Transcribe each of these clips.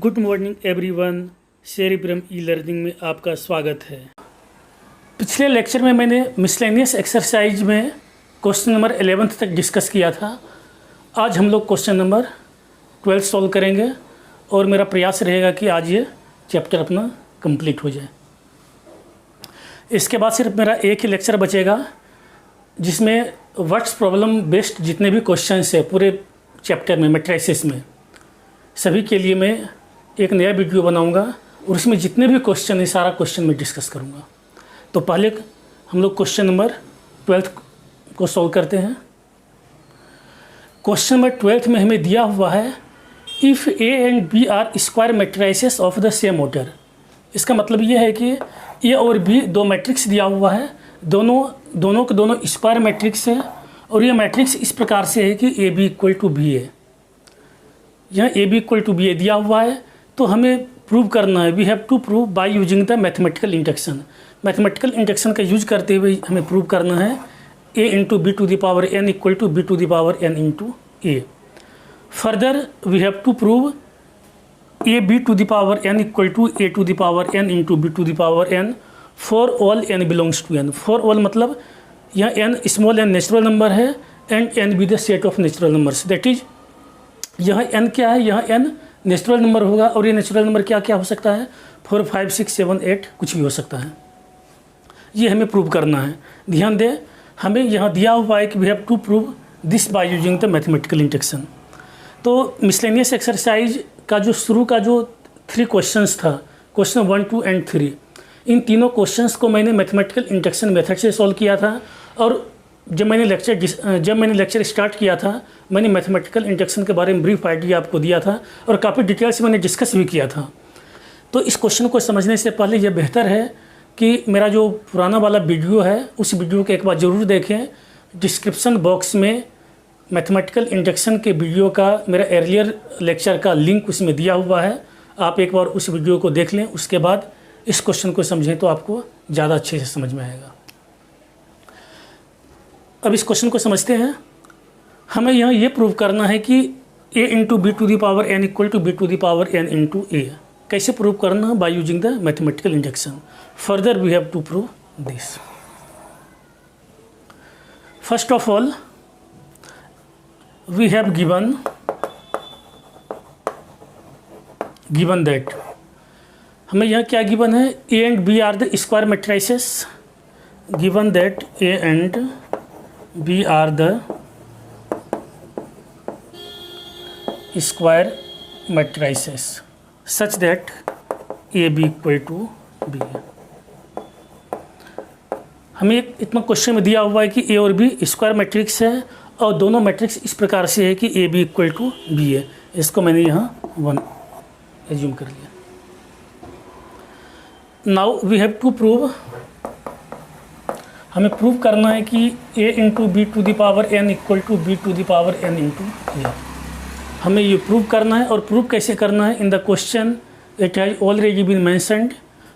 Good morning everyone, cerebrum e learning में आपका स्वागत है। पिछले लेक्चर में मैंने मिसलेनियस एक्सरसाइज में क्वेश्चन नंबर 11 तक डिस्कस किया था। आज हम लोग क्वेश्चन नंबर 12 सॉल्व करेंगे और मेरा प्रयास रहेगा कि आज ये चैप्टर अपना कंप्लीट हो जाए। इसके बाद सिर्फ मेरा एक ही लेक्चर बचेगा जिसमें वर्ड्स प्रॉब्लम बेस्ड जितने भी क्वेश्चंस है पूरे चैप्टर में मैट्रिसेस में सभी के लिए मैं एक नया वीडियो बनाऊंगा और उसमें जितने भी क्वेश्चन है सारा क्वेश्चन मैं डिस्कस करूंगा। तो पहले हम लोग क्वेश्चन नंबर 12 को सॉल्व करते हैं। क्वेश्चन नंबर 12 में हमें दिया हुआ है if A and B are square matrices of the same order. इसका मतलब ये है कि ए और बी दो मैट्रिक्स दिया हुआ है, दोनों के दोनों स्क्वायर मैट्रिक्स है और ये मैट्रिक्स इस प्रकार से है कि ए बी इक्वल टू बी है। यहाँ A B equal to B A दिया हुआ है तो हमें प्रूव करना है। We have to prove by using the mathematical induction. Mathematical induction का यूज करते हुए हमें प्रूव करना है A into B to the power N equal to B to the power N into A. Further we have to prove A B to the power N equal to A to the power N into B to the power N for all N belongs to N. For all मतलब यहाँ N small N natural number है and N be the set of natural numbers. That is यहाँ N क्या है, यहाँ N natural number होगा और ये नेचुरल नंबर क्या क्या हो सकता है 4, 5, 6, 7, 8 कुछ भी हो सकता है। ये हमें प्रूव करना है। ध्यान दें हमें यहाँ दिया हुआ है कि we have to prove this by using the mathematical induction. तो मिसलेनियस एक्सरसाइज का जो शुरू का जो 3 क्वेश्चंस था, क्वेश्चन 1, 2 एंड 3, इन तीनों क्वेश्चंस को मैंने मैथमेटिकल इंडक्शन मेथड से सॉल्व किया था। और जब मैंने लेक्चर स्टार्ट किया था मैंने मैथमेटिकल इंडक्शन के बारे में ब्रीफ आइडिया आपको दिया था और काफ़ी डिटेल से मैंने डिस्कस भी किया था। तो इस क्वेश्चन को समझने से पहले यह बेहतर है कि मेरा जो पुराना वाला वीडियो है उस वीडियो को एक बार ज़रूर देखें। डिस्क्रिप्शन बॉक्स में मैथमेटिकल इंडक्शन के वीडियो का मेरा अर्लियर लेक्चर का लिंक उसमें दिया हुआ है। आप एक बार उस वीडियो को देख लें, उसके बाद इस क्वेश्चन को समझें तो आपको ज़्यादा अच्छे से समझ में आएगा। अब इस क्वेश्चन को समझते हैं। हमें यहाँ ये प्रूव करना है कि a into B to the power N equal to B to the power N into A. कैसे प्रूव करना है? By using the mathematical induction. Further we have to prove this. First of all we have given that हमें यहाँ क्या given है, a and B are the square matrices. Given that a and B are the square matrices such that A B equal to B. हमें इतना question में दिया हुआ है कि ए और बी स्क्वायर मैट्रिक्स है और दोनों मैट्रिक्स इस प्रकार से है कि ए बी इक्वल टू बी है। इसको मैंने यहाँ 1 एज्यूम कर लिया। Now we have to prove, हमें प्रूव करना है कि a into B to the power n equal to B to the power n into A. हमें ये प्रूव करना है और प्रूव कैसे करना है? In the question it has already been mentioned.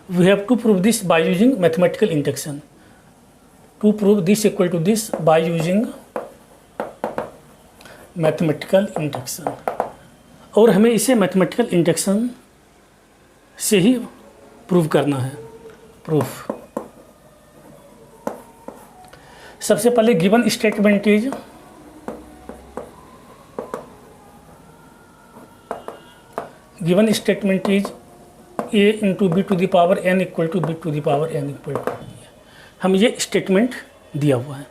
We have to prove this by using mathematical induction. To prove this equal to this by using mathematical induction. और हमें इसे मैथमेटिकल इंडक्शन से ही प्रूव करना है। Proof सबसे पहले given statement is a into B to the power n equal to B to the power n equal to. हमें ये स्टेटमेंट दिया हुआ है।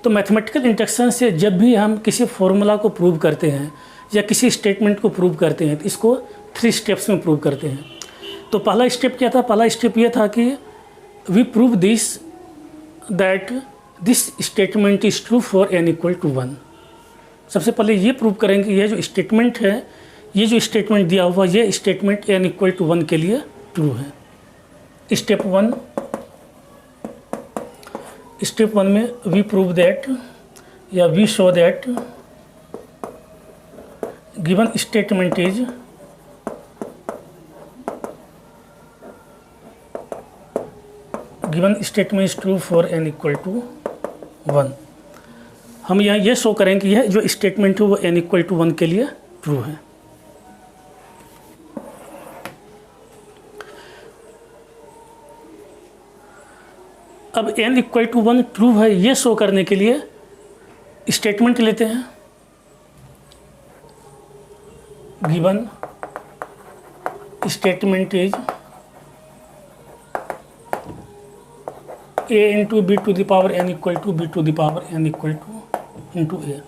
तो मैथमेटिकल इंडक्शन से जब भी हम किसी फॉर्मूला को प्रूव करते हैं या किसी स्टेटमेंट को प्रूव करते हैं तो इसको 3 स्टेप्स में प्रूव करते हैं। तो पहला स्टेप क्या था? पहला स्टेप ये था कि we prove this that this statement is true for n equal to 1। सबसे पहले ये प्रूव करेंगे ये जो स्टेटमेंट है, ये जो स्टेटमेंट दिया हुआ ये स्टेटमेंट n इक्वल टू 1 के लिए ट्रू है। स्टेप 1 में वी प्रूव दैट या we show that given statement is given statement is true for n equal to 1। हम यहाँ ये शो करें कि यह जो स्टेटमेंट है वो n इक्वल टू 1 के लिए ट्रू है। अब n इक्वल टू 1 ट्रू है ये शो करने के लिए स्टेटमेंट लेते हैं। Given statement is a into B to the power n equal to B to the power n equal to into A,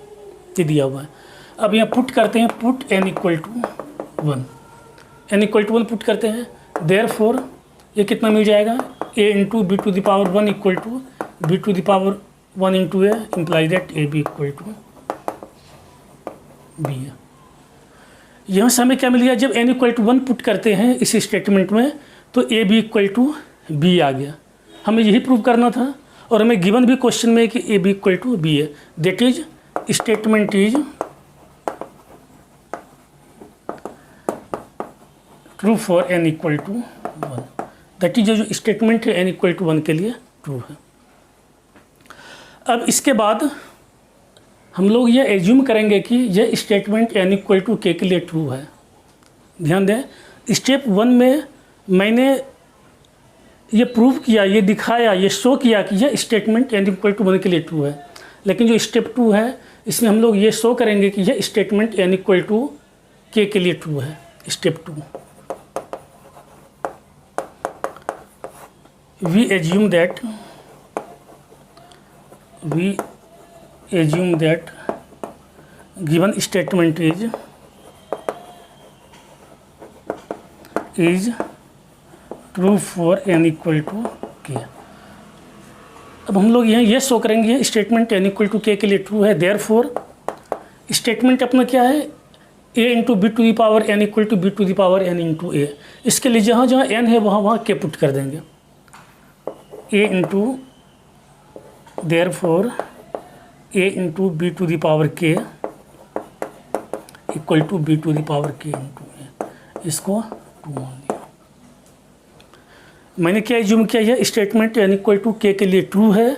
ये दिया हुआ है। अब यहाँ पुट करते हैं, put n equal to 1, n equal to 1 put करते हैं। देयरफॉर ये कितना मिल जाएगा, a into B to the power 1 equal to B to the power 1 into A, imply that A B equal to B है। यहाँ से हमें क्या मिल गया, जब n इक्वल टू 1 पुट करते हैं इस स्टेटमेंट में तो A B equal to B आ गया। हमें यही प्रूव करना था और हमें गिवन भी क्वेश्चन में कि ए बी इक्वल टू बी है। That is statement is true for n equal to 1। That is जो स्टेटमेंट है n इक्वल टू 1 के लिए ट्रू है। अब इसके बाद हम लोग ये एज्यूम करेंगे कि यह स्टेटमेंट n इक्वल टू के लिए ट्रू है। ध्यान दें, स्टेप 1 में मैंने ये प्रूव किया, ये दिखाया, ये शो किया कि यह स्टेटमेंट n इक्वल टू 1 के लिए ट्रू है। लेकिन जो स्टेप 2 है इसमें हम लोग ये शो करेंगे कि यह स्टेटमेंट n इक्वल टू के लिए ट्रू है। Step 2 we assume that given statement is true for n equal to k। अब हम लोग यहाँ ये शो करेंगे स्टेटमेंट n इक्वल टू के लिए ट्रू है। देयरफॉर स्टेटमेंट अपना क्या है, a into B to the power n equal to B to the power n into A. इसके लिए जहाँ जहाँ n है वहाँ वहाँ k पुट कर देंगे। a into therefore a into B to the power k equal to B to the power k into A, इसको 2 मान दिया। मैंने क्या एज्यूम किया, यह स्टेटमेंट n इक्वल टू के लिए ट्रू है।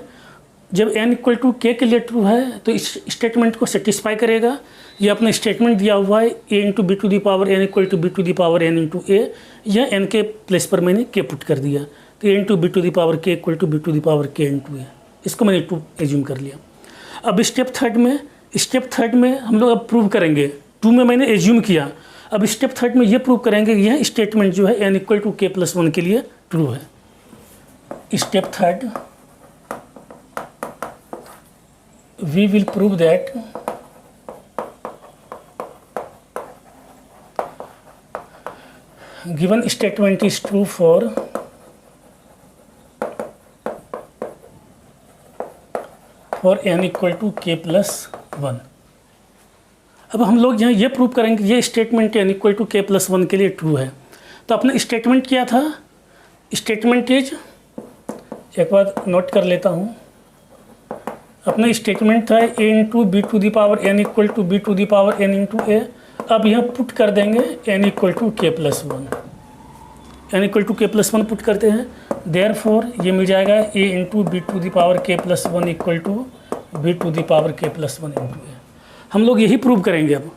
जब n इक्वल टू के लिए ट्रू है तो इस स्टेटमेंट को सेटिस्फाई करेगा। ये अपना स्टेटमेंट दिया हुआ है a into B to the power n equal to B to the power n into A. यह n के प्लेस पर मैंने k पुट कर दिया, तो a into B to the power k equal to B to the power k into A, इसको मैंने true assume कर लिया। अब स्टेप थर्ड में हम लोग अब प्रूव करेंगे। 2 में मैंने एज्यूम किया, अब स्टेप 3 में ये प्रूव करेंगे कि यह स्टेटमेंट जो है n इक्वल टू के प्लस 1 के लिए ट्रू है। Step 3 we will prove that given statement is true for n equal to के प्लस 1। अब हम लोग यहाँ ये प्रूव करेंगे ये स्टेटमेंट n इक्वल टू के प्लस 1 के लिए ट्रू है। तो अपना स्टेटमेंट क्या था, स्टेटमेंट इज, एक बार नोट कर लेता हूँ, अपना स्टेटमेंट था a into B to the power n equal to B to the power n into A. अब यहाँ पुट कर देंगे n इक्वल टू के प्लस 1, n इक्वल टू के प्लस 1 पुट करते हैं। देयरफॉर ये मिल जाएगा a into B to the power K plus 1 equal to B to the power K plus 1 into A. हम लोग यही प्रूव करेंगे। अब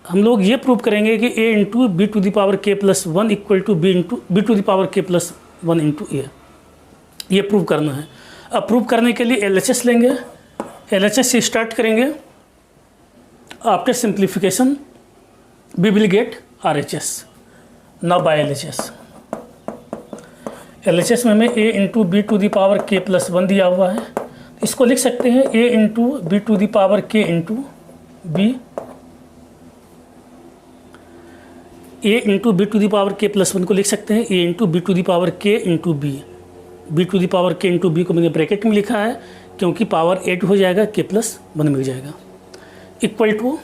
हम लोग ये प्रूव करेंगे कि a into B to the power K plus 1 equal to B to the power K plus 1 into A, ये प्रूव करना है। अब प्रूव करने के लिए LHS लेंगे, LHS से स्टार्ट करेंगे। After simplification we will get RHS। Now by LHS में हमें a into B to the power K plus 1 दिया हुआ है, इसको लिख सकते हैं a into B to the power k into B, a into B to the power k plus 1 को लिख सकते हैं a into B to the power k into B. B to the power k into B को मैंने bracket में लिखा है क्योंकि पावर 8 हो जाएगा, k प्लस 1 मिल जाएगा, इक्वल टू।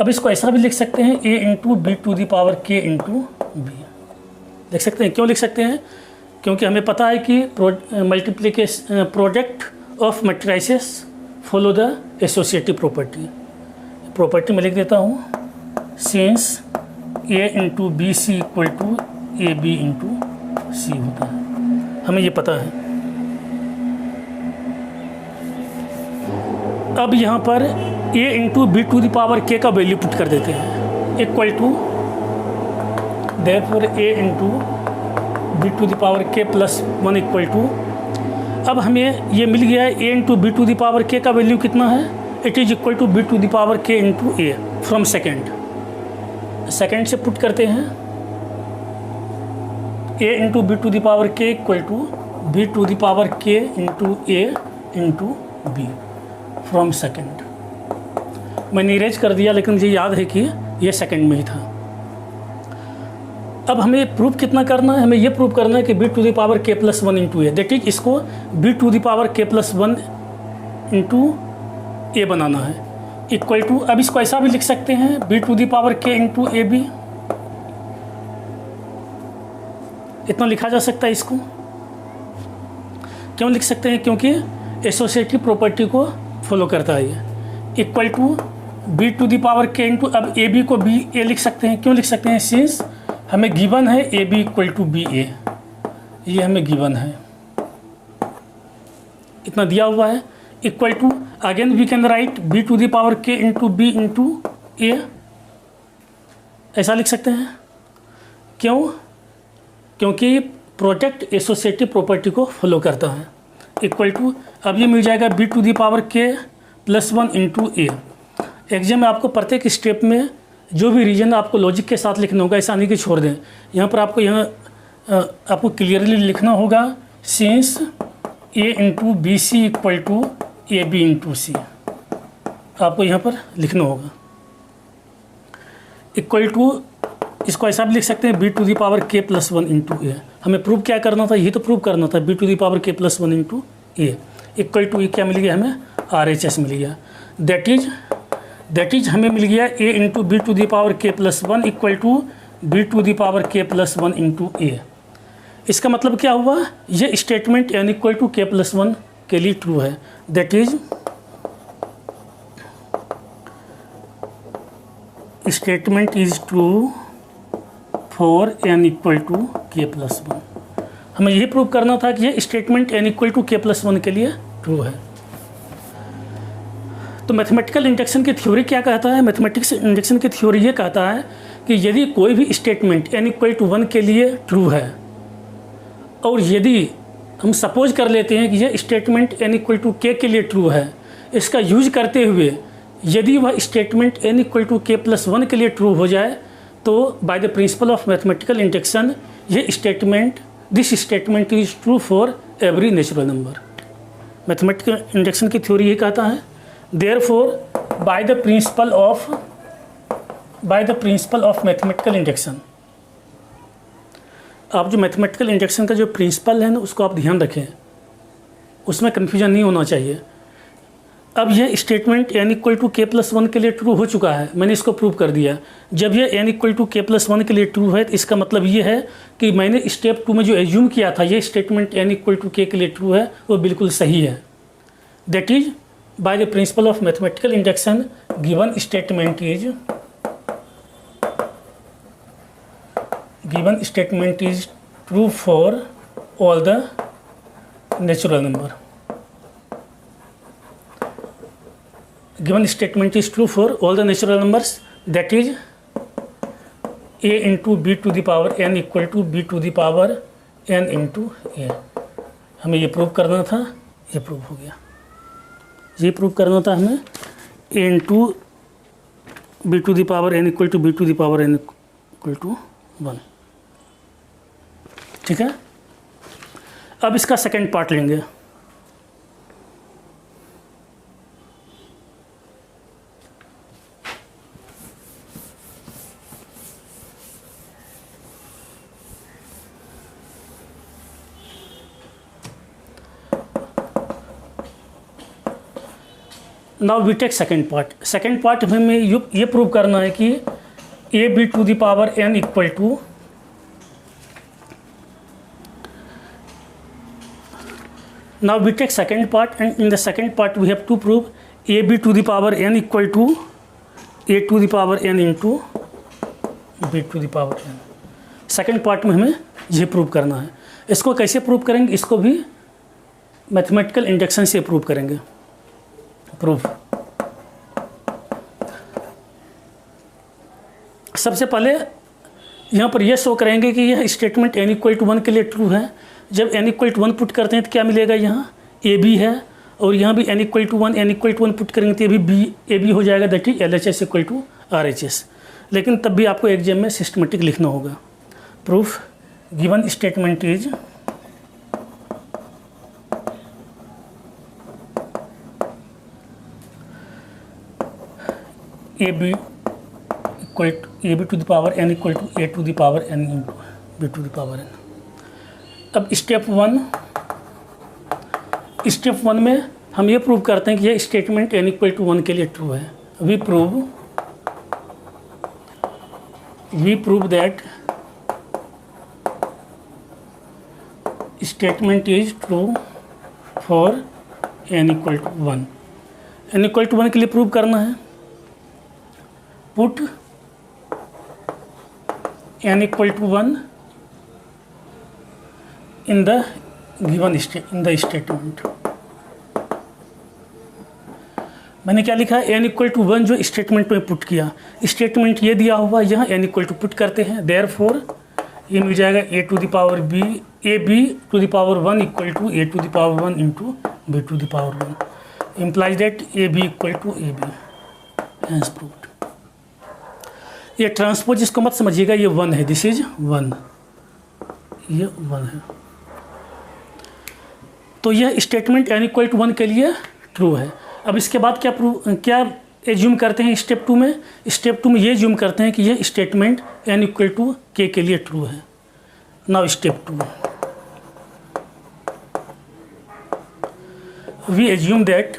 अब इसको ऐसा भी लिख सकते हैं a into B to the power k into B, लिख सकते हैं। क्यों लिख सकते हैं, क्योंकि हमें पता है कि multiplication product of matrices follow the associative property में लिख देता हूँ, since a into B C equal to A B into C होता है, हमें ये पता है। अब यहाँ पर A into B to the power K का वैल्यू पुट कर देते हैं equal to therefore A into B to the power K plus 1 equal to, अब हमें ये मिल गया है A into B to the power K का वैल्यू कितना है, it is equal to B to the power K into A from second से पुट करते हैं A into B to the power K equal to B to the power K into A into B from second. मैंने erase कर दिया लेकिन मुझे याद है कि ये सेकेंड में ही था। अब हमें प्रूफ कितना करना है, हमें ये प्रूफ करना है कि B to the power K plus 1 into A, that is इसको B to the power K plus 1 into ए बनाना है इक्वल टू, अब इसको ऐसा भी लिख सकते हैं B to the power K into A B, इतना लिखा जा सकता है। इसको क्यों लिख सकते हैं, क्योंकि एसोसिएटिव प्रॉपर्टी को फॉलो करता है ये। Equal to B to the power K into, अब ए बी को बी ए लिख सकते हैं, क्यों लिख सकते हैं, सिंस हमें गिवन है A B equal to B A, ये हमें गिवन है, इतना दिया हुआ है। Equal to again we can write B to the power K into B into A, ऐसा लिख सकते हैं। क्यों, क्योंकि प्रोडक्ट एसोसिएटिव प्रॉपर्टी को फॉलो करता है। इक्वल टू अब ये मिल जाएगा B to the power K plus 1 into A. Exam में आपको प्रत्येक स्टेप में जो भी रीजन आपको लॉजिक के साथ लिखना होगा, ऐसा नहीं कि छोड़ दें। यहाँ पर आपको क्लियरली लिखना होगा since A into B C equal to A B into C, आपको यहाँ पर लिखना होगा। इक्वल टू इसको ऐसा भी लिख सकते हैं B to the power K plus 1 into A. हमें प्रूव क्या करना था, यही तो प्रूव करना था, B to the power K plus 1 into A equal to ये क्या मिल गया, हमें RHS मिल गया। दैट इज हमें मिल गया A into B to the power K plus 1 equal to B to the power K plus 1 into A. इसका मतलब क्या हुआ, ये स्टेटमेंट एन इक्वल टू के प्लस 1 के लिए ट्रू है। That is statement is true for N equal to के प्लस 1। हमें यही प्रूव करना था कि ये स्टेटमेंट एन इक्वल टू के प्लस 1 के लिए ट्रू है। तो मैथमेटिकल इंडक्शन की थ्योरी क्या कहता है, मैथमेटिक्स इंडक्शन की थ्योरी ये कहता है कि यदि कोई भी स्टेटमेंट एन इक्वल टू 1 के लिए ट्रू है और यदि हम सपोज कर लेते हैं कि यह स्टेटमेंट एन इक्वल टू के लिए ट्रू है, इसका यूज करते हुए यदि वह स्टेटमेंट एन इक्वल टू के प्लस 1 के लिए ट्रू हो जाए तो bye the principle of mathematical induction this statement is true for every natural number. Mathematical induction की थ्योरी ये कहता है therefore by the principle of mathematical induction, आप जो मैथमेटिकल इंडक्शन का जो प्रिंसिपल है ना उसको आप ध्यान रखें, उसमें कन्फ्यूजन नहीं होना चाहिए। अब यह स्टेटमेंट एन इक्वल टू के प्लस 1 के लिए ट्रू हो चुका है, मैंने इसको प्रूव कर दिया। जब यह एन इक्वल टू के प्लस 1 के लिए ट्रू है तो इसका मतलब ये है कि मैंने स्टेप 2 में जो एज्यूम किया था ये स्टेटमेंट एन इक्वल टू के लिए ट्रू है वो बिल्कुल सही है। That is by the principle of mathematical induction given statement is true for all the natural number. Given statement is true for all the natural numbers, that is a into b to the power n equal to b to the power n into a। हमें ये prove करना था, ये prove हो गया। ये prove करना था हमें a into b to the power n equal to b to the power n equal to 1। ठीक है, अब इसका सेकेंड पार्ट लेंगे। Now we take second part हमें ये प्रूव करना है कि A B to the power N equal to now we take second part, and in the second part we have to prove a b to the power n equal to a to the power n into b to the power n। Second part में हमें ये prove करना है। इसको कैसे prove करेंगे, इसको भी मैथमेटिकल इंडक्शन से प्रूव करेंगे। प्रूफ सबसे पहले यहाँ पर यह शो करेंगे कि यह स्टेटमेंट n इक्वल टू 1 के लिए ट्रू है। जब n इक्वल टू 1 पुट करते हैं तो क्या मिलेगा, यहाँ ए बी है, और यहाँ भी n इक्वल टू 1 पुट करेंगे तो ये भी ए बी हो जाएगा, that is LHS equal to RHS। लेकिन तब भी आपको एग्जाम में सिस्टमेटिक लिखना होगा। Proof given statement is A B to the power n equal to a to the power n into b to the power n। अब step one में हम ये प्रूव करते हैं कि यह स्टेटमेंट n इक्वल टू 1 के लिए ट्रू है। We prove that statement is true for n equal to 1। n equal to 1 के लिए प्रूव करना है। Put n equal to 1 in the statement. मैंने क्या लिखा है, n इक्वल टू 1 जो स्टेटमेंट में पुट किया, स्टेटमेंट ये दिया हुआ, यहाँ n इक्वल टू पुट करते हैं। देयरफॉर ये मिल जाएगा a to the power b, a b to the power 1 equal to a to the power 1 into b to the power 1 implies that a b equal to a b। Hence proved. ये transpose इसको मत समझिएगा, ये 1 है, this is 1, ये 1 है। तो यह स्टेटमेंट n इक्वल टू 1 के लिए ट्रू है। अब इसके बाद क्या एज्यूम करते हैं स्टेप 2 में? स्टेप 2 में ये एज्यूम करते हैं कि यह statement n equal to k के लिए ट्रू है। Now step 2 we assume that,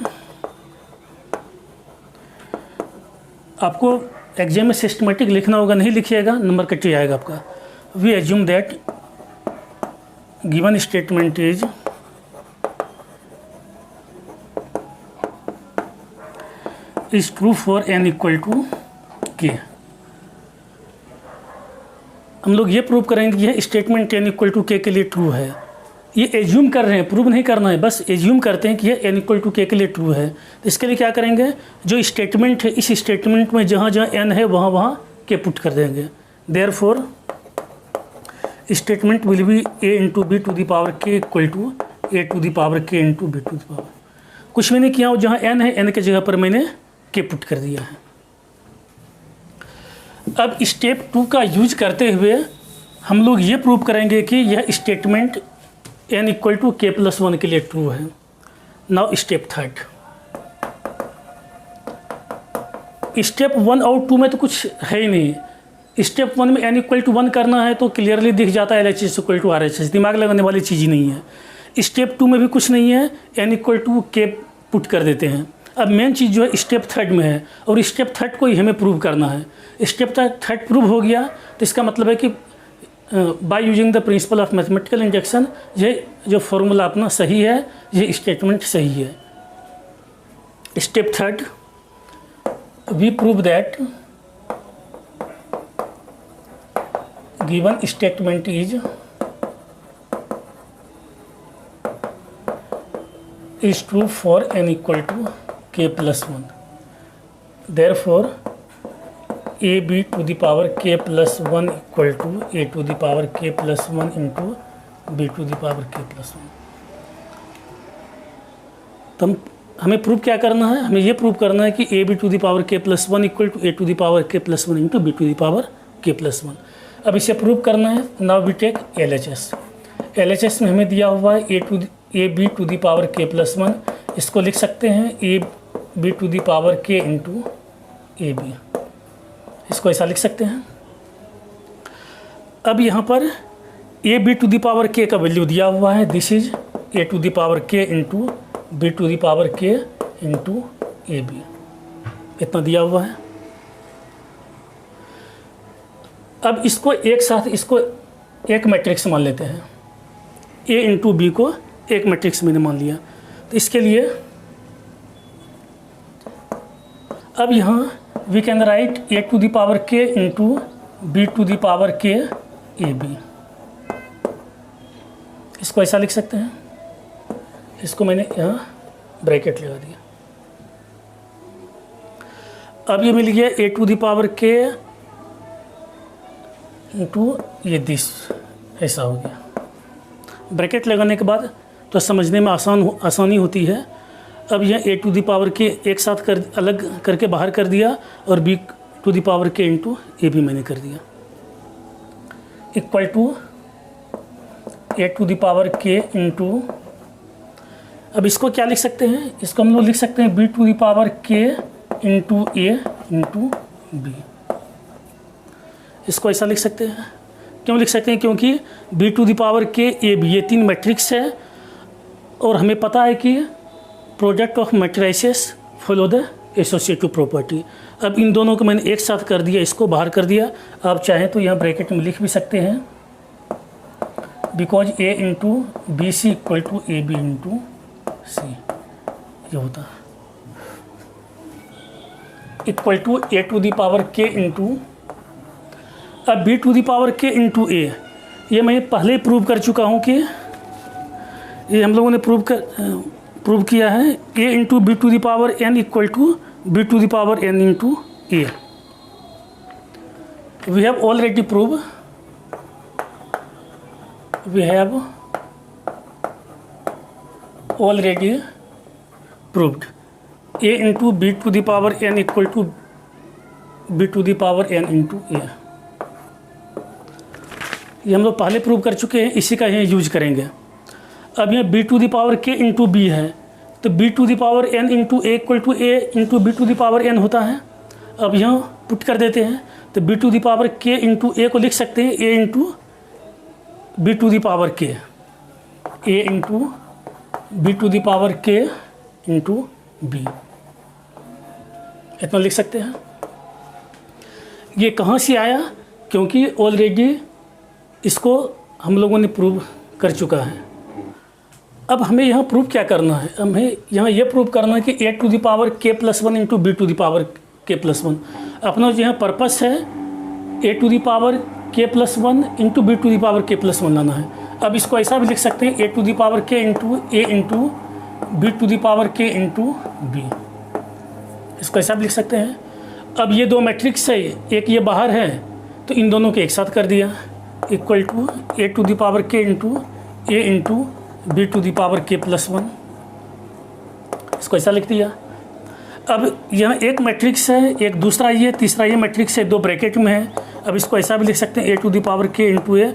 आपको एग्जाम में सिस्टमेटिक लिखना होगा, नहीं लिखिएगा नंबर कट जाएगा आपका। We assume that given statement is true for n equal to k। हम लोग ये प्रूव करेंगे कि यह statement n equal to k के लिए ट्रू है। ये एज्यूम कर रहे हैं, प्रूव नहीं करना है, बस एज्यूम करते हैं कि यह n इक्वल टू k के लिए ट्रू है। तो इसके लिए क्या करेंगे, जो स्टेटमेंट है, इस स्टेटमेंट में जहाँ जहाँ n है वहाँ वहाँ k पुट कर देंगे। Therefore statement will be a into B to the power k equal to a to the power k into b to the power. कुछ मैंने किया और जहाँ n है, n के जगह पर मैंने k पुट कर दिया है। अब स्टेप 2 का यूज करते हुए हम लोग ये प्रूव करेंगे कि यह statement n equal to k plus 1 के लिए ट्रू है। Now step 3। स्टेप 1 और 2 में तो कुछ है ही नहीं। स्टेप 1 में n इक्वल टू 1 करना है तो क्लियरली दिख जाता है LHS इक्वल टू RHS, दिमाग लगाने वाली चीज़ ही नहीं है। स्टेप 2 में भी कुछ नहीं है, n equal to k put कर देते हैं। अब मेन चीज़ जो है स्टेप 3 में है, और स्टेप 3 को ही हमें प्रूव करना है। स्टेप 3 प्रूव हो गया तो इसका मतलब है कि bye using the principle of mathematical induction, ये जो फॉर्मूला अपना सही है, ये स्टेटमेंट सही है। Step 3 we prove that given statement is true for n equal to k plus 1. Therefore, a b to the power k plus 1 equal to a to the power k plus 1 into b to the power k plus 1. तो हमें prove क्या करना है? हमें ये prove करना है कि a b to the power k plus 1 equal to a to the power k plus 1 into b to the power k plus 1. अब इसे प्रूव करना है। Now we take LHS। LHS में हमें दिया हुआ है A B to the power k plus 1। इसको लिख सकते हैं A B to the power k into A B, इसको ऐसा लिख सकते हैं। अब यहाँ पर A B to the power k का वैल्यू दिया हुआ है, this is A to the power k into B to the power k into A B, इतना दिया हुआ है। अब इसको एक साथ, इसको एक मैट्रिक्स मान लेते हैं। ए इंटू बी को एक मैट्रिक्स मैंने मान लिया। तो इसके लिए अब यहाँ we can write A to the power k into B to the power k A B, इसको ऐसा लिख सकते हैं। इसको मैंने यहाँ ब्रैकेट लगा दिया। अब ये मिल गया A to the power k into ये दिस, ऐसा हो गया। ब्रैकेट लगाने के बाद तो समझने में आसानी होती है। अब यह a टू द पावर के एक साथ अलग करके बाहर कर दिया और b to the power K into A भी मैंने कर दिया, equal to a to the power K into, अब इसको क्या लिख सकते हैं, इसको हम लोग लिख सकते हैं b to the power K into A into B. इसको ऐसा लिख सकते हैं, क्यों लिख सकते हैं, क्योंकि b टू द पावर के ए बी ये 3 मैट्रिक्स है और हमें पता है कि product of matrices follow the associative property. अब इन दोनों को मैंने एक साथ कर दिया, इसको बाहर कर दिया। आप चाहें तो यहाँ ब्रैकेट में लिख भी सकते हैं, because A into B C equal to A B into C, ये होता है equal to A to the power K into, अब B to the power K into A, ये मैं पहले प्रूव कर चुका हूँ कि ये हम लोगों ने प्रूव किया है, A into B to the power N equal to B to the power N into A. We have already prove, we have already proved A into B to the power N equal to B to the power N into A. ये हम लोग पहले prove कर चुके हैं, इसी का यहाँ यूज करेंगे। अब ये b to the power k into B है, तो b to the power n into A equal to a into B to the power n होता है। अब यहाँ पुट कर देते हैं, तो b to the power k into A को लिख सकते हैं a into B to the power k, a into B to the power k into B, इतना लिख सकते हैं। ये कहाँ से आया, क्योंकि ऑलरेडी इसको हम लोगों ने प्रूव कर चुका है। अब हमें यहाँ प्रूव क्या करना है, हमें यहाँ ये प्रूव करना है कि A to the power K plus 1 into B to the power K plus 1। अपना जो यहाँ पर्पस है A to the power K plus 1 into B to the power K plus 1 लाना है। अब इसको ऐसा भी लिख सकते हैं A to the power K into A into B to the power K into B, इसको ऐसा भी लिख सकते हैं। अब ये दो मैट्रिक्स है, एक ये बाहर है, तो इन दोनों को एक साथ कर दिया, equal to A to the power K into A into B to the power K plus 1, इसको ऐसा लिख दिया। अब यहाँ एक मैट्रिक्स है, एक दूसरा ये, तीसरा ये मैट्रिक्स है, दो ब्रैकेट में है। अब इसको ऐसा भी लिख सकते हैं A to the power K into A.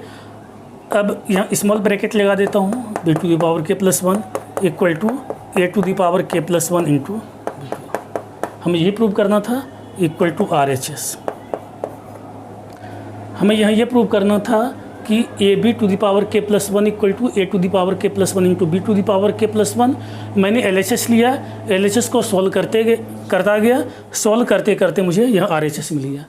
अब यहाँ स्मॉल ब्रैकेट लगा देता हूँ, B to the power K plus 1 equal to A to the power K plus 1 into B to. हमें ये प्रूव करना था, इक्वल टू RHS। हमें यहाँ ये प्रूव करना था कि A B to the power K plus 1 equal to A to the power K plus 1 into B to the power K plus 1। मैंने LHS लिया, LHS को सॉल्व करता गया, सॉल्व करते करते मुझे यह RHS मिल गया।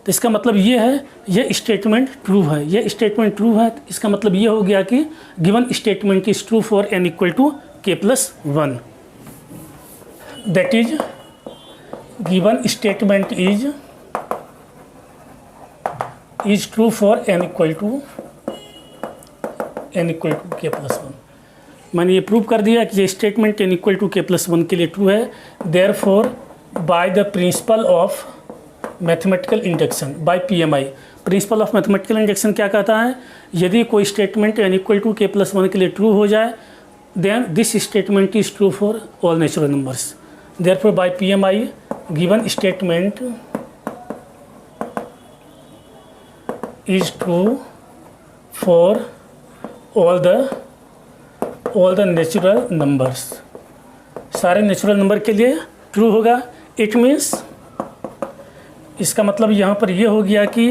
तो इसका मतलब ये है, ये स्टेटमेंट ट्रू है, ये स्टेटमेंट ट्रू है। इसका मतलब ये हो गया कि given statement is true for n equal to के plus 1, that is given statement is true for n equal to k plus 1। मैंने ये प्रूव कर दिया कि ये स्टेटमेंट n इक्वल टू के प्लस 1 के लिए ट्रू है। Therefore by the principle of mathematical induction, by PMI, principle of mathematical induction क्या कहता है, यदि कोई स्टेटमेंट n इक्वल टू के प्लस 1 के लिए ट्रू हो जाए, then this statement is true for all natural numbers. Therefore by PMI given statement is true for all the natural numbers, सारे नेचुरल नंबर के लिए ट्रू होगा। इट मीन्स, इसका मतलब यहाँ पर ये हो गया कि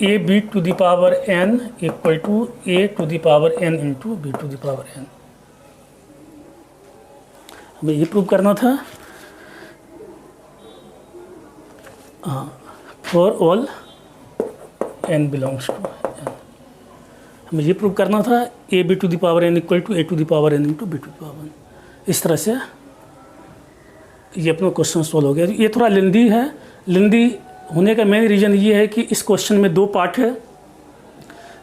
A B to the power n equal to A to the power n into B to the power n। हमें ये प्रूव करना था, हाँ, for all n belongs to n। हमें ये प्रूव करना था a B to the power n equal to A to the power n into B to the power n। इस तरह से ये अपना क्वेश्चन सॉल्व हो गया। ये थोड़ा लेंदी है, लेंदी होने का मेन रीज़न ये है कि इस क्वेश्चन में दो पार्ट है।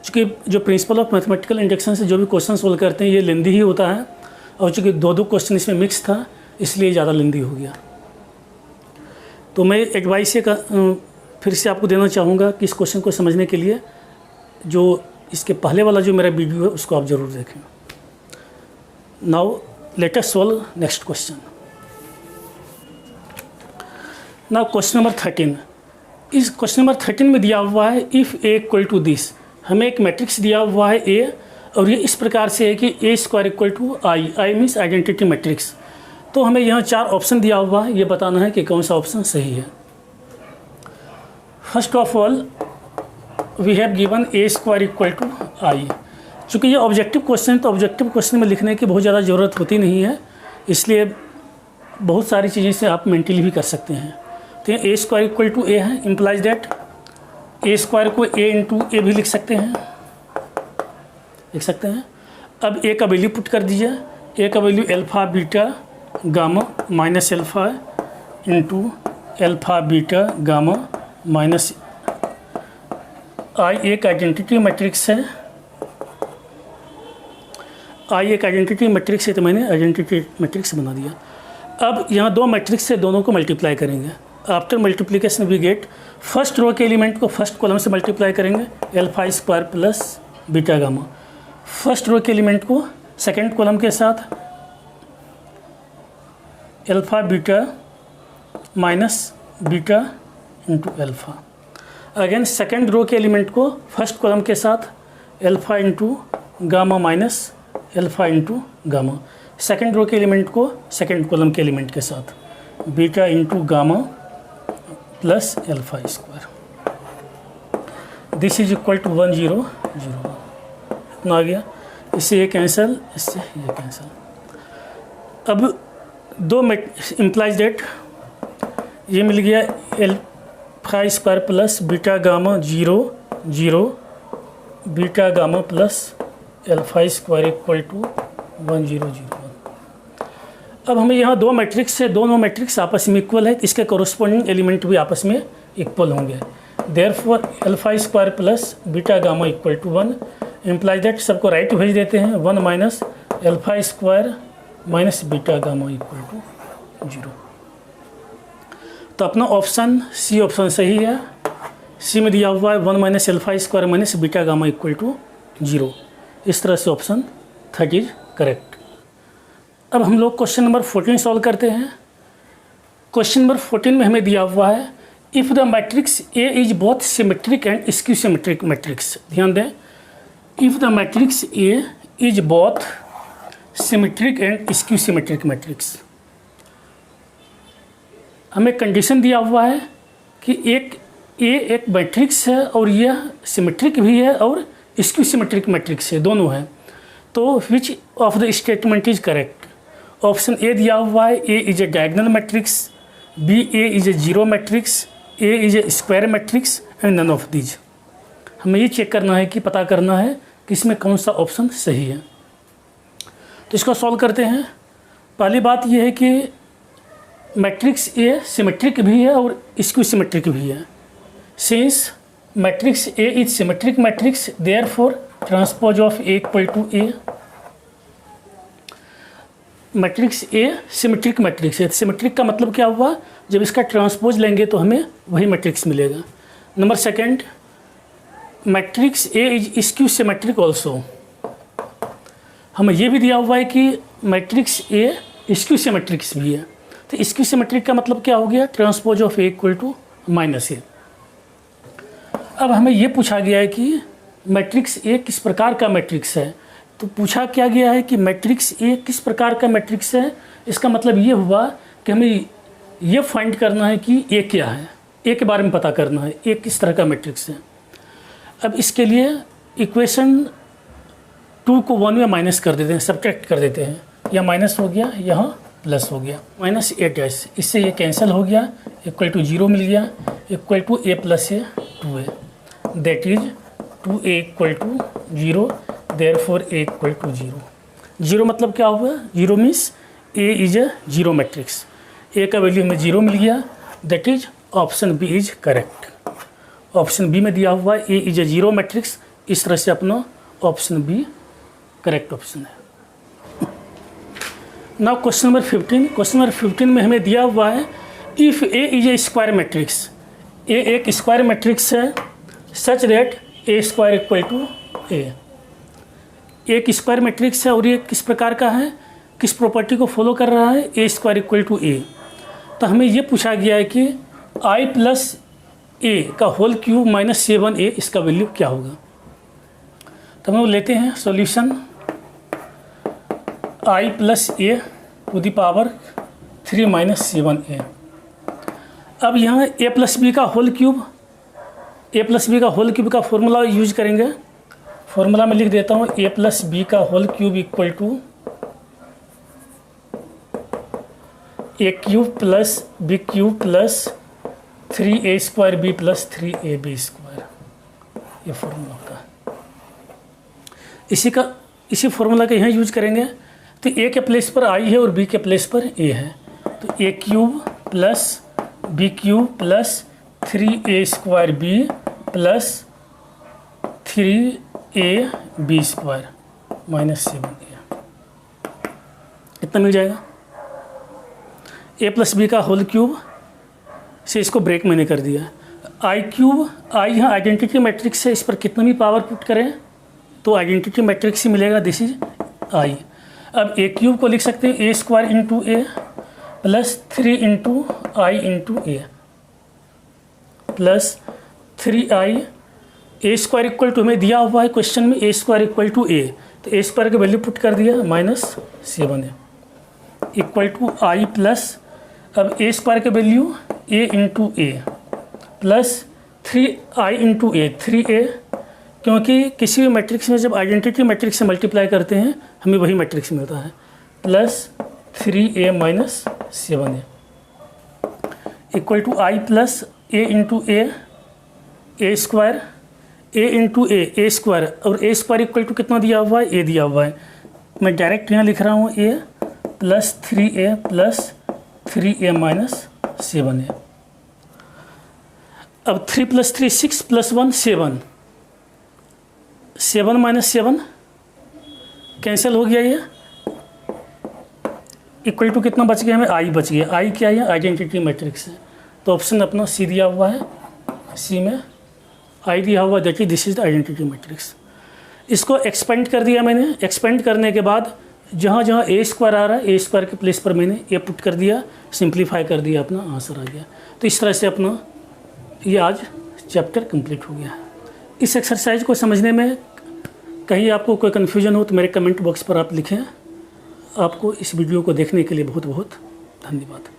चूँकि जो प्रिंसिपल ऑफ मैथमेटिकल इंडक्शन से जो भी क्वेश्चन सॉल्व करते हैं ये लेंदी ही होता है, और चूँकि दो क्वेश्चन इसमें मिक्स था इसलिए ज़्यादा लेंदी हो गया। तो मैं एडवाइस फिर से आपको देना चाहूँगा कि इस क्वेश्चन को समझने के लिए जो इसके पहले वाला जो मेरा वीडियो है उसको आप ज़रूर देखें। Now let us solve next question. Now question number 13। इस क्वेश्चन नंबर 13 में दिया हुआ है if A equal to this. हमें एक मैट्रिक्स दिया हुआ है ए, और ये इस प्रकार से है कि A square equal to I. I means identity matrix. तो हमें यहाँ 4 ऑप्शन दिया हुआ है, ये बताना है कि कौन सा ऑप्शन सही है। First of all we have given A square equal to I. चूँकि ये ऑब्जेक्टिव क्वेश्चन है तो ऑब्जेक्टिव क्वेश्चन में लिखने की बहुत ज़्यादा ज़रूरत होती नहीं है, इसलिए बहुत सारी चीज़ें से आप मेंटली भी कर सकते हैं। तो ए स्क्वायर इक्वल टू ए है, इम्प्लाइज दैट ए स्क्वायर को ए इंटू ए भी लिख सकते हैं। अब ए का वैल्यू पुट कर दीजिए। ए का value alpha beta gamma minus alpha into alpha beta gamma minus I एक आइडेंटिटी मैट्रिक्स है। आई एक आइडेंटिटी मैट्रिक्स है तो मैंने आइडेंटिटी मैट्रिक्स बना दिया। अब यहाँ 2 मैट्रिक्स से दोनों को मल्टीप्लाई करेंगे। After multiplication we get first row के एलिमेंट को फर्स्ट कॉलम से मल्टीप्लाई करेंगे alpha square plus beta gamma. First row के एलिमेंट को सेकंड कॉलम के साथ alpha beta minus beta into alpha. Again second row के एलिमेंट को फर्स्ट कॉलम के साथ alpha into gamma minus alpha into gamma. Second row के element को सेकंड कॉलम के एलिमेंट के साथ beta into gamma plus alpha square. This is equal to 1 0 0 इतना आ गया। इससे ये कैंसिल, इससे ये कैंसिल। अब 2 इम्प्लाइज डेट ये मिल गया alpha square plus beta gamma 0 0 beta gamma plus alpha square equal to 1 0 0 1। अब हमें यहाँ 2 मैट्रिक्स से दोनों मैट्रिक्स आपस में इक्वल है, इसके कोरोस्पोंडिंग एलिमेंट भी आपस में इक्वल होंगे। Therefore alpha square plus beta gamma equal to 1 implies that सबको राइट भेज देते हैं 1 minus alpha square minus beta gamma equal to 0। तो अपना ऑप्शन सी ऑप्शन सही है। सी में दिया हुआ है 1 minus alpha square minus beta gamma equal to 0। इस तरह से ऑप्शन 30 इज करेक्ट। अब हम लोग क्वेश्चन नंबर 14 सॉल्व करते हैं। क्वेश्चन नंबर 14 में हमें दिया हुआ है if the matrix A is both symmetric and skew symmetric matrix. ध्यान दें, if the matrix A is both symmetric and skew symmetric matrix. हमें कंडीशन दिया हुआ है कि एक मैट्रिक्स है और यह सिमेट्रिक भी है और स्क्यू सिमेट्रिक मैट्रिक्स है, दोनों है। तो which of the statement is correct. Option A दिया हुआ है A is a diagonal matrix, B A is a zero matrix, A is A square matrix and none of these. हमें ये check करना है कि पता करना है कि इसमें कौन सा ऑप्शन सही है। तो इसको सॉल्व करते हैं। पहली बात यह है कि मैट्रिक्स ए सिमेट्रिक भी है और स्क्यू सिमेट्रिक भी है। Since matrix A is symmetric matrix therefore transpose of A equal to A. Matrix A symmetric matrix है। सिमेट्रिक का मतलब क्या हुआ, जब इसका ट्रांसपोज लेंगे तो हमें वही मैट्रिक्स मिलेगा। Number second, matrix A is skew symmetric also. हमें ये भी दिया हुआ है कि मैट्रिक्स ए स्क्यू सिमेट्रिक्स भी है। तो स्क्यू सिमेट्रिक का मतलब क्या हो गया, transpose of A equal to minus A. अब हमें ये पूछा गया है कि मैट्रिक्स ए किस प्रकार का मैट्रिक्स है। तो पूछा क्या गया है कि मैट्रिक्स ए किस प्रकार का मैट्रिक्स है। इसका मतलब ये हुआ कि हमें ये फाइंड करना है कि ए क्या है, ए के बारे में पता करना है, ए किस तरह का मैट्रिक्स है। अब इसके लिए इक्वेशन 2 को 1 में माइनस कर देते हैं, सब्ट्रैक्ट कर देते हैं। यह माइनस हो गया, यहाँ प्लस हो गया, माइनस ए डैश, इससे ये कैंसिल हो गया, इक्वल टू 0 मिल गया, equal to A plus A 2a, that is 2a equal to 0, therefore a equal to 0। 0 मतलब क्या हुआ, 0 means a is a zero matrix. a का वैल्यू हमें 0 मिल गया, that is option B is correct. Option B में दिया हुआ है a is a zero matrix. इस तरह से अपना ऑप्शन बी करेक्ट ऑप्शन है। Now question number 15। Question number 15 में हमें दिया हुआ है if A is A square matrix. A एक स्क्वायर मैट्रिक्स है such that A square equal to A. एक स्क्वायर मैट्रिक्स है और ये किस प्रकार का है, किस प्रॉपर्टी को फॉलो कर रहा है, ए स्क्वायर इक्वल टू ए। तो हमें ये पूछा गया है कि आई प्लस ए का होल क्यूब माइनस 7a इसका वैल्यू क्या होगा। तो हम लेते हैं solution I plus A to the power 3 minus 7a। अब यहाँ ए प्लस बी का whole cube, A plus B का होल क्यूब का फॉर्मूला यूज करेंगे। फॉर्मूला में लिख देता हूँ ए प्लस बी का whole cube equal to A cube plus B cube plus 3a square B plus 3ab square, ये फॉर्मूला होता है। इसी फॉर्मूला का यहाँ यूज करेंगे। तो ए के प्लेस पर आई है और बी के प्लेस पर ए है, तो A cube plus B cube plus 3a square B plus 3ab square minus 7a, कितना मिल जाएगा। ए प्लस बी का होल क्यूब से इसको ब्रेक मैंने कर दिया। आई क्यूब, आई यहाँ आइडेंटिटी मैट्रिक्स है, इस पर कितना भी पावर पुट करें तो आइडेंटिटी मैट्रिक्स ही मिलेगा, दिस इज आई। अब ए क्यूब को लिख सकते हैं A square into A plus 3 into I into A plus 3i। A square equal to हमें दिया हुआ है क्वेश्चन में A square equal to A, तो ए स्क्वायर की वैल्यू पुट कर दिया minus 7a equal to I plus, अब ए स्क्वायर की value A into A plus 3i into A 3a, क्योंकि किसी भी मैट्रिक्स में जब आइडेंटिटी मैट्रिक्स से मल्टीप्लाई करते हैं हमें वही मैट्रिक्स मिलता है, plus 3a minus 7a equal to I plus A into A square, A into A square, और ए स्क्वायर इक्वल टू कितना दिया हुआ है, ए दिया हुआ है। मैं डायरेक्ट यहाँ लिख रहा हूँ A plus 3a plus 3a minus 7a। अब 3 प्लस 3 6 प्लस 1 7, 7 माइनस 7 कैंसिल हो गया, ये इक्वल टू कितना बच गया हमें, आई बच गया। आई क्या है, आइडेंटिटी मैट्रिक्स है, तो ऑप्शन अपना सी दिया हुआ है, सी में आई दिया हुआ, that is this is the identity matrix. इसको एक्सपेंड कर दिया मैंने, एक्सपेंड करने के बाद जहाँ जहाँ ए स्क्वायर आ रहा है ए स्क्वायर के प्लेस पर मैंने ए पुट कर दिया, सिंप्लीफाई कर दिया, अपना आंसर आ गया। तो इस तरह से अपना ये आज चैप्टर कंप्लीट हो गया है। इस एक्सरसाइज को समझने में कहीं आपको कोई कन्फ्यूजन हो तो मेरे कमेंट बॉक्स पर आप लिखें। आपको इस वीडियो को देखने के लिए बहुत बहुत धन्यवाद।